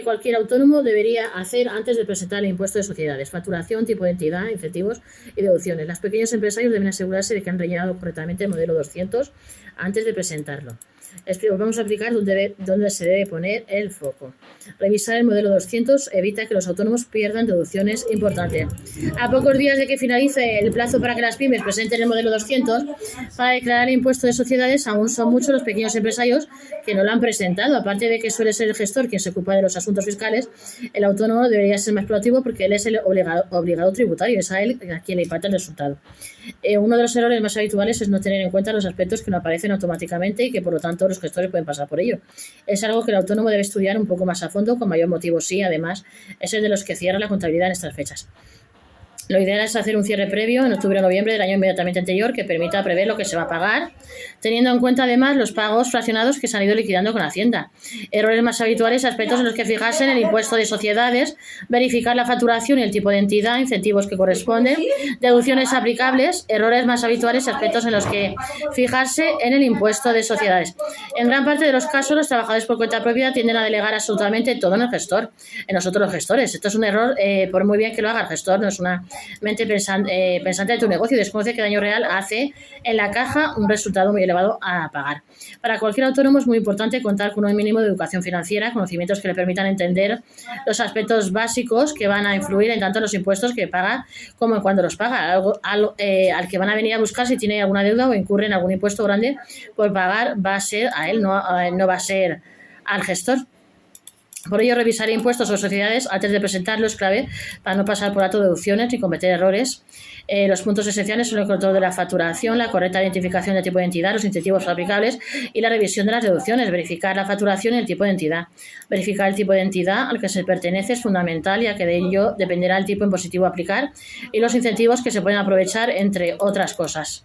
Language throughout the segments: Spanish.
Cualquier autónomo debería hacer antes de presentar el impuesto de sociedades: facturación, tipo de entidad, incentivos y deducciones. Los pequeños empresarios deben asegurarse de que han rellenado correctamente el modelo 200 antes de presentarlo. Vamos a aplicar dónde se debe poner el foco. Revisar el modelo 200 evita que los autónomos pierdan deducciones importantes. A pocos días de que finalice el plazo para que las pymes presenten el modelo 200 para declarar el impuesto de sociedades, aún son muchos los pequeños empresarios que no lo han presentado. Aparte de que suele ser el gestor quien se ocupa de los asuntos fiscales, el autónomo debería ser más proactivo porque él es el obligado tributario, es a él a quien le impacta el resultado. Uno de los errores más habituales es no tener en cuenta los aspectos que no aparecen automáticamente y que por lo tanto los gestores pueden pasar por ello. Es algo que el autónomo debe estudiar un poco más a fondo, con mayor motivo sí, además es el de los que cierra la contabilidad en estas fechas. Lo ideal es hacer un cierre previo en octubre o noviembre del año inmediatamente anterior que permita prever lo que se va a pagar, teniendo en cuenta además los pagos fraccionados que se han ido liquidando con Hacienda. Errores más habituales, aspectos en los que fijarse en el impuesto de sociedades, verificar la facturación y el tipo de entidad, incentivos que corresponden, deducciones aplicables. Errores más habituales, aspectos en los que fijarse en el impuesto de sociedades. En gran parte de los casos, los trabajadores por cuenta propia tienden a delegar absolutamente todo en el gestor, en nosotros los gestores. Esto es un error, por muy bien que lo haga el gestor, no es una mente pensante de tu negocio y desconoce que daño real hace en la caja un resultado muy elevado a pagar. Para cualquier autónomo es muy importante contar con un mínimo de educación financiera, conocimientos que le permitan entender los aspectos básicos que van a influir en tanto en los impuestos que paga como en cuándo los paga, al que van a venir a buscar si tiene alguna deuda o incurre en algún impuesto grande por pagar va a ser a él, no va a ser al gestor. Por ello, revisar impuestos o sociedades antes de presentarlo es clave para no pasar por alto deducciones ni cometer errores. Los puntos esenciales son el control de la facturación, la correcta identificación del tipo de entidad, los incentivos aplicables y la revisión de las deducciones. Verificar la facturación y el tipo de entidad. Verificar el tipo de entidad al que se pertenece es fundamental, ya que de ello dependerá el tipo impositivo a aplicar y los incentivos que se pueden aprovechar, entre otras cosas.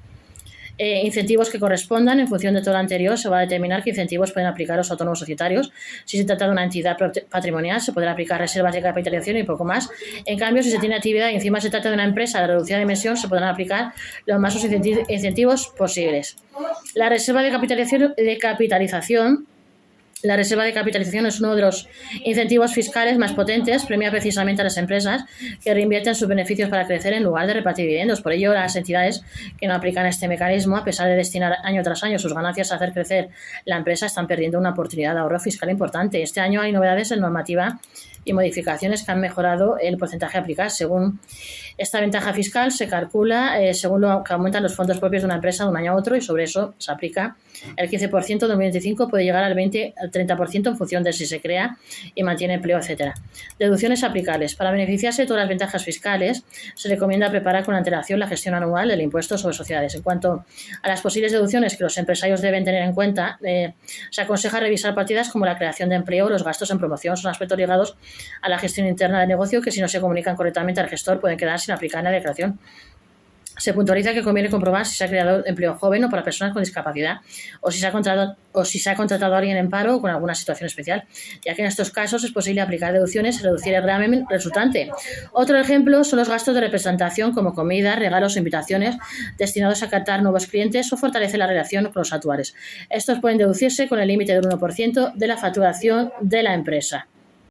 Incentivos que correspondan. En función de todo lo anterior, se va a determinar qué incentivos pueden aplicar los autónomos societarios. Si se trata de una entidad patrimonial, se podrán aplicar reservas de capitalización y poco más. En cambio, si se tiene actividad y encima se trata de una empresa de reducida dimensión, se podrán aplicar los más incentivos posibles. La reserva de capitalización. La reserva de capitalización es uno de los incentivos fiscales más potentes, premia precisamente a las empresas que reinvierten sus beneficios para crecer en lugar de repartir dividendos. Por ello, las entidades que no aplican este mecanismo, a pesar de destinar año tras año sus ganancias a hacer crecer la empresa, están perdiendo una oportunidad de ahorro fiscal importante. Este año hay novedades en normativa y modificaciones que han mejorado el porcentaje a aplicar. Según esta ventaja fiscal se calcula según lo que aumentan los fondos propios de una empresa de un año a otro y sobre eso se aplica el 15%, 2025 puede llegar al 20 al 30% en función de si se crea y mantiene empleo, etcétera. Deducciones aplicables. Para beneficiarse de todas las ventajas fiscales, se recomienda preparar con antelación la gestión anual del impuesto sobre sociedades. En cuanto a las posibles deducciones que los empresarios deben tener en cuenta, se aconseja revisar partidas como la creación de empleo o los gastos en promoción. Son aspectos ligados a la gestión interna del negocio que, si no se comunican correctamente al gestor, pueden quedar sin aplicar en la declaración. Se puntualiza que conviene comprobar si se ha creado empleo joven o para personas con discapacidad o si se ha contratado a alguien en paro o con alguna situación especial, ya que en estos casos es posible aplicar deducciones y reducir el gravamen resultante. Otro ejemplo son los gastos de representación como comidas, regalos o invitaciones destinados a captar nuevos clientes o fortalecer la relación con los actuales. Estos pueden deducirse con el límite del 1% de la facturación de la empresa.